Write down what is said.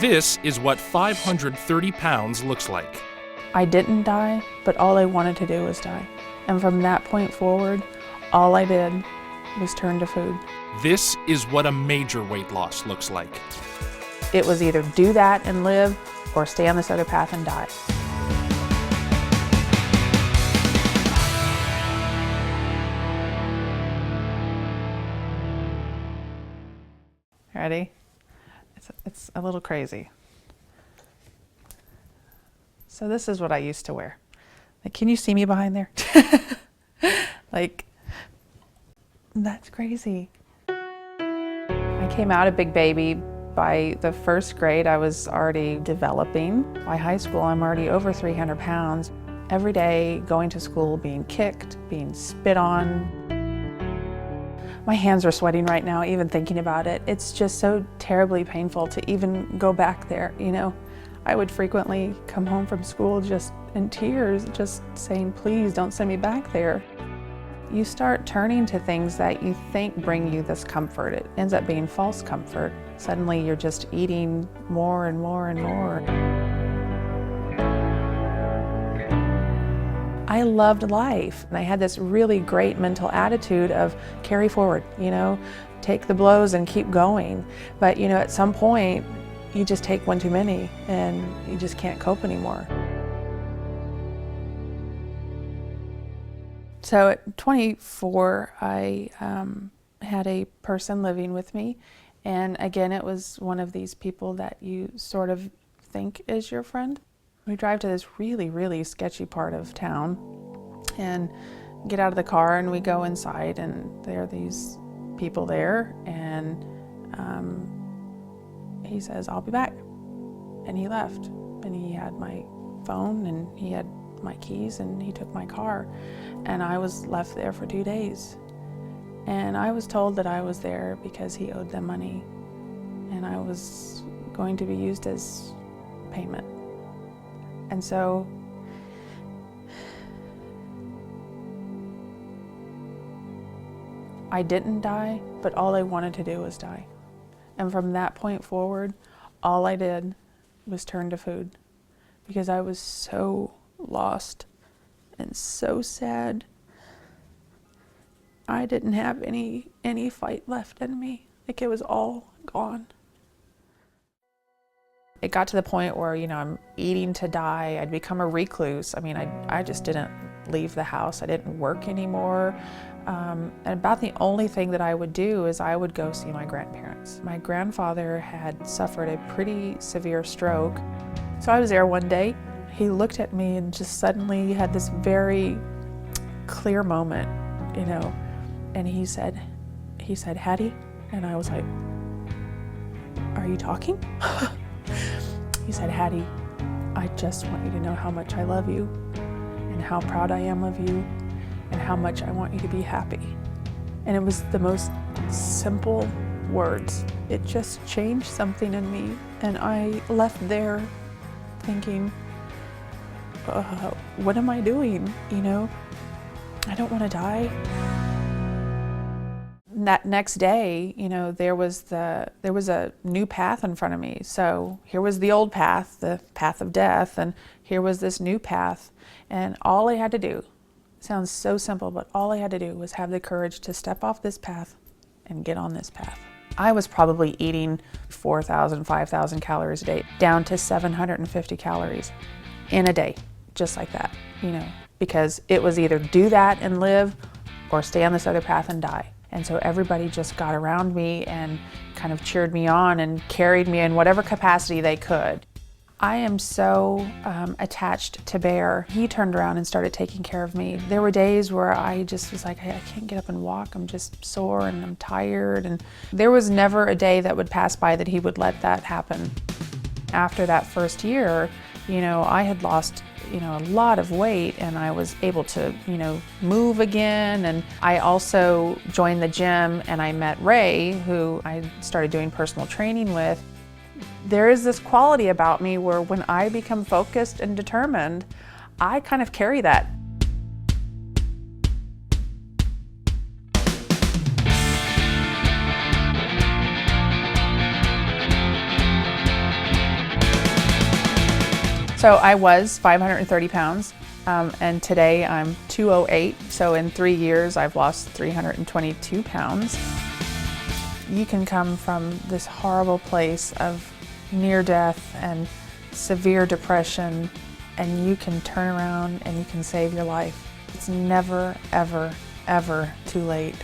This is what 530 pounds looks like. I didn't die, but all I wanted to do was die. And from that point forward, all I did was turn to food. This is what a major weight loss looks like. It was either do that and live, or stay on this other path and die. Ready? It's a little crazy. So this is what I used to wear. Like, can you see me behind there? Like, that's crazy. I came out a big baby. By the first grade, I was already developing. By high school, I'm already over 300 pounds. Every day, going to school, being kicked, being spit on. My hands are sweating right now, even thinking about it. It's just so terribly painful to even go back there, you know. I would frequently come home from school just in tears, just saying, please don't send me back there. You start turning to things that you think bring you this comfort. It ends up being false comfort. Suddenly you're just eating more and more and more. I loved life, and I had this really great mental attitude of carry forward, you know, take the blows and keep going. But, you know, at some point, you just take one too many and you just can't cope anymore. So at 24, I had a person living with me. And again, it was one of these people that you sort of think is your friend. We drive to this really, really sketchy part of town and get out of the car and we go inside and there are these people there and he says, I'll be back. And he left. And he had my phone and he had my keys and he took my car. And I was left there for 2 days. And I was told that I was there because he owed them money. And I was going to be used as payment. And so I didn't die, but all I wanted to do was die. And from that point forward, all I did was turn to food because I was so lost and so sad. I didn't have any fight left in me. Like, it was all gone. It got to the point where, you know, I'm eating to die. I'd become a recluse. I mean, I just didn't leave the house. I didn't work anymore. And about the only thing that I would do is I would go see my grandparents. My grandfather had suffered a pretty severe stroke. So I was there one day. He looked at me and just suddenly had this very clear moment, you know, and he said, Hattie? And I was like, are you talking? He said, Hattie, I just want you to know how much I love you and how proud I am of you and how much I want you to be happy. And it was the most simple words. It just changed something in me. And I left there thinking, what am I doing? You know, I don't want to die. That next day, you know, there was a new path in front of me. So here was the old path, the path of death, and here was this new path. And all I had to do, sounds so simple, but all I had to do was have the courage to step off this path and get on this path. I was probably eating 4,000, 5,000 calories a day, down to 750 calories in a day, just like that, you know, because it was either do that and live or stay on this other path and die. And so everybody just got around me and kind of cheered me on and carried me in whatever capacity they could. I am so attached to Bear. He turned around and started taking care of me. There were days where I just was like, hey, I can't get up and walk. I'm just sore and I'm tired. And there was never a day that would pass by that he would let that happen. After that first year, you know, I had lost, you know, a lot of weight and I was able to, you know, move again. And I also joined the gym and I met Ray, who I started doing personal training with. There is this quality about me where when I become focused and determined, I kind of carry that. So I was 530 pounds, and today I'm 208. So in 3 years, I've lost 322 pounds. You can come from this horrible place of near death and severe depression, and you can turn around and you can save your life. It's never, ever, ever too late.